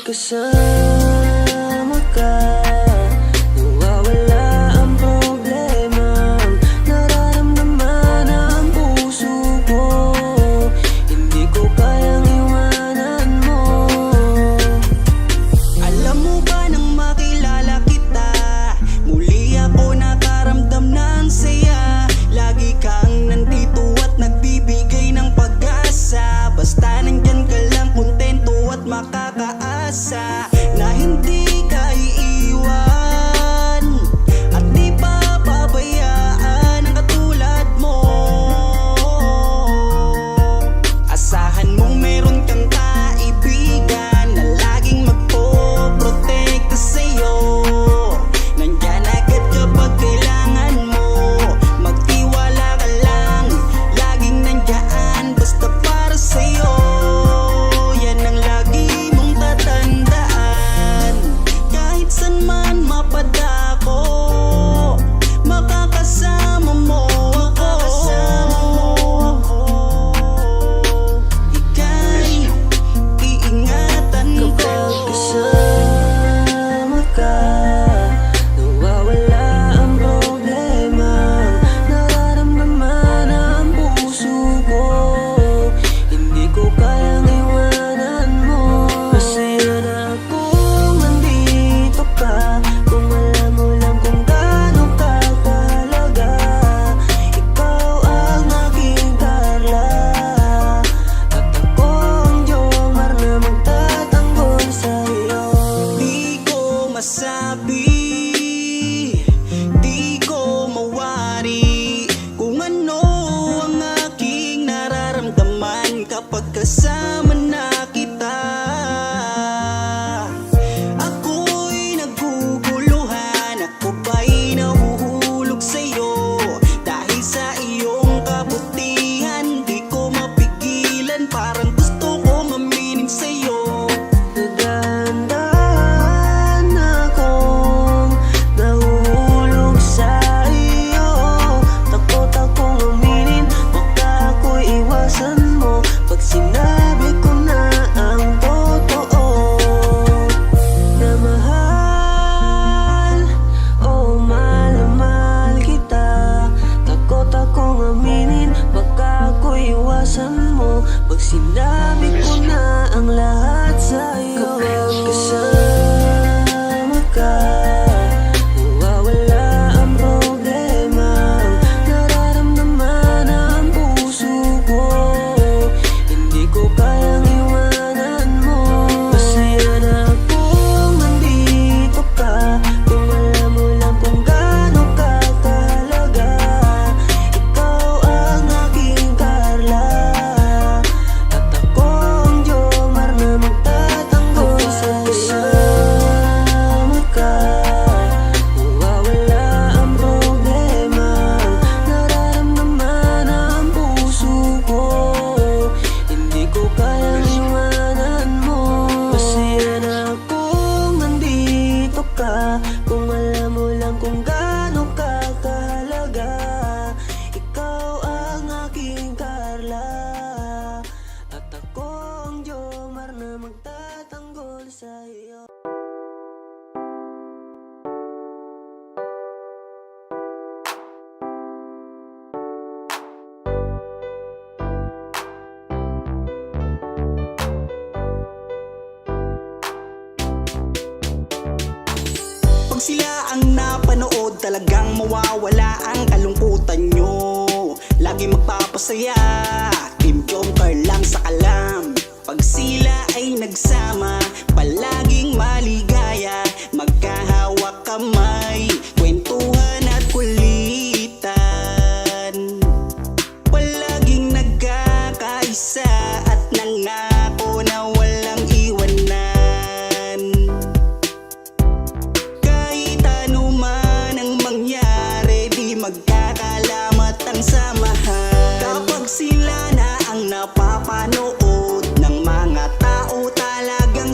kasama ka, nawawala ang problema. Nararamdaman ang puso ko, hindi ko kayang iwanan mo. Alam mo ba nang makilala kita, muli ako nakaramdam ng saya. Lagi kang nandito at nagbibigay ng pag-asa. Basta nandyan ka lang, kontento at makakaasa na hindi ka iiwan at di pa pabayaan ang katulad mo. Asahan mong meron kang kaibigan na laging magpoprotekta sa'yo. Nandyan agad kapag kailangan mo, magtiwala ka lang, laging nandyan basta para sa'yo. Yan ang lagi mong tatandaan, kahit saan man mapadako, makakasama mo ako. Ika'y iingatan ko. Kapag kasama ka, nawawala ang problema. Nararamdaman ang puso ko, hindi ko kayang iwanan mo. Masaya na kung nandito ka, kung alam mo lang kung gaano ka kahalaga. Ikaw ang aking Carla, at ako ang Jomar na magtatanggol sa'yo. Di ko masabi, di ko mawari kung ano ang aking nararamdaman kapag kasama na kita. Ako'y naguguluhan, ako ba'y nahuhulog sa'yo. Dahil sa iyong kabutihan, di ko mapigilan, parang gusto kong aminin sa'yo. Nagdahan akong nahuhulog sa iyo. Takot akong aminin, baka ako'y iwasan mo pag sinabi ko na ang totoo. Na mahal, oh mahal na mahal kita. Takot akong aminin, baka ako'y iwasan mo pag sinabi ko na ang lahat sa'yo. Kapag kasama ka, nawawala ang problema. Nararamdaman ang puso ko, hindi ko kayang iwanan mo. Masaya na kung nandito ka, kung alam mo lang kung gaano ka kahalaga. Ikaw ang aking Carla, at ako ang Jomar na magtatanggol sa'yo. Kasama ka, nawawala ang problema. Nararamdaman ang puso ko, hindi ko kayang iwanan mo. Masaya na kung nandito ka, kung alam mo lang kung gaano ka kahalaga. Ikaw ang aking Carla, at ako ang Jomar na magtatanggol sa'yo. Pag sila ang napanood, talagang mawawala ang kalungkutan nyo. Lagi magpapasaya, Team Jomcar lang sa kalam. Pag sila ay nagsama, palaging maligaya, magkahawak kamay, kwentuhan at kulitan. Palaging nagkakaisa at nangako na walang iwanan. Kahit ano man ang mangyari, di magkakalamat ang samahan. Kapag sila na ang napapanood ng mga tao, talagang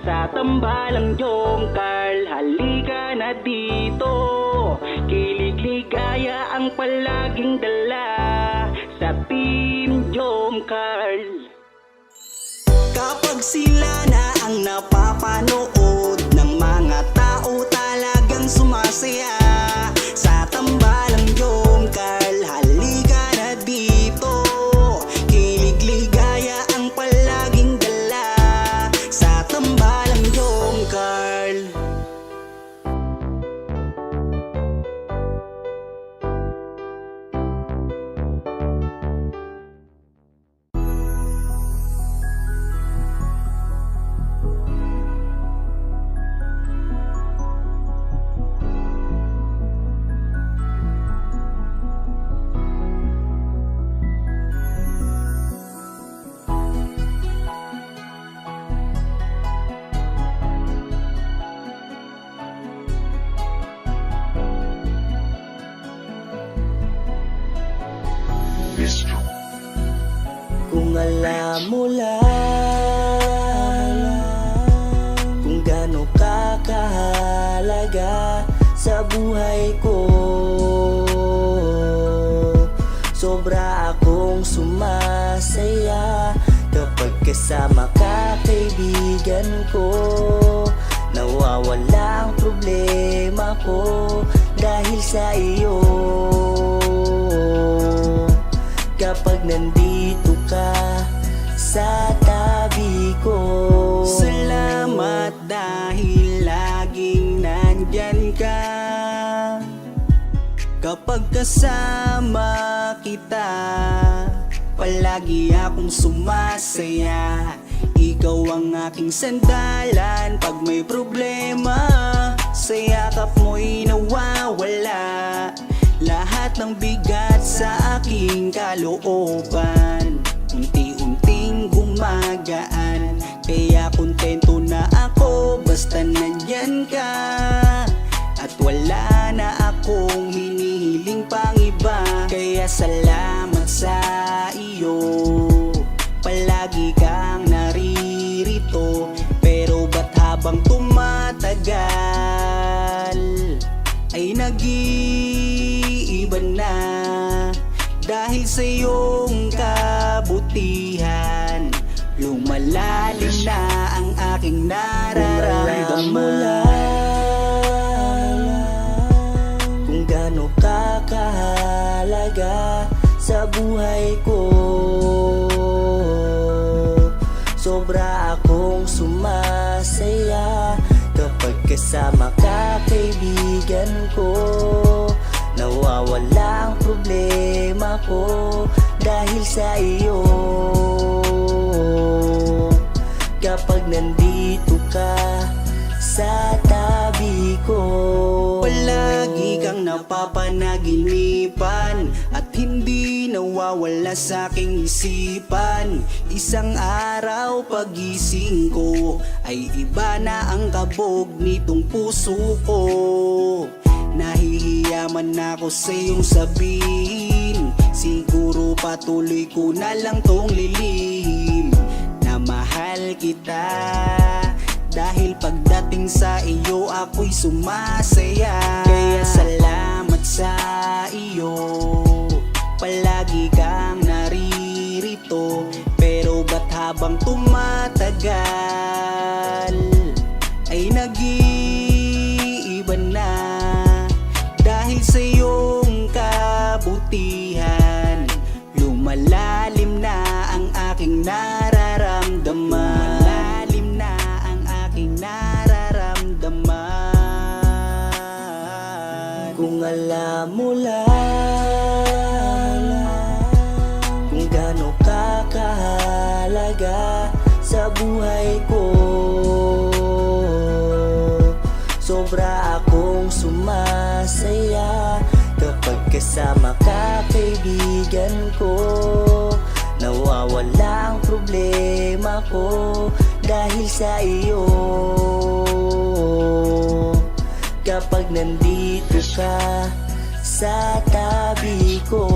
Sa tambalang Jom Carl, halika na dito. Kilig ligaya ang palaging dala sa Team Jom Carl. Kapag sila na ang napapanood ng mga tao talagang sumasaya sa tambalang Jom Carl, halika na dito. Kilig ligaya ang palaging dala sa tambalang Jom Carl. Kung alam mo lang kung gaano ka kahalaga sa buhay ko, sobra akong sumasaya kapag kasama ka, kaibigan ko. Nawawala ang problema ko dahil sa iyo. Kapag nandito ka sa tabi ko, Salamat dahil laging nandyan ka. Kapag kasama kita, palagi akong sumasaya. Ikaw ang aking sandalan pag may problema. Sa yakap mo'y nawawala lahat ng bigat sa aking kalooban. Unti-unting gumagaan, kaya kontento na ako basta nandyan ka. At wala na akong hinihiling pang iba, kaya salamat sa iyo. Palagi kang naririto, pero ba't habang tumatagal ay nag-iiba na? Dahil sa iyong kabutihan, lumalalim na ang aking nararamdaman. Kung gaano ka kahalaga sa buhay ko, sobra akong sumasaya kapag kasama ka, kaibigan ko. Nawawala ang problema ko dahil sa iyo. Kapag nandito ka sa tabi ko, Palagi kang napapanaginipan at hindi nawawala sa aking isipan. Isang araw pagising ko ay iba na ang kabog nitong puso ko. Nahihiya man ako sa iyong sabihin, siguro patuloy ko na lang tong lilihim na mahal kita. Dahil pagdating sa iyo ako'y sumasaya. Kaya salamat sa iyo, palagi kang naririto. Pero ba't habang tumatagal ay nag-iiba na? Dahil sa iyong kabutihan, lumalalim na ang aking nararamdaman. Lumalalim na ang aking nararamdaman. kung alam mo lang kung gaano ka kahalaga sa buhay ko, sobra akong sumasaya kapag kasama ka, kaibigan ko. Nawawala ang problema ko dahil sa iyo. Kapag nandito ka sa tabi ko,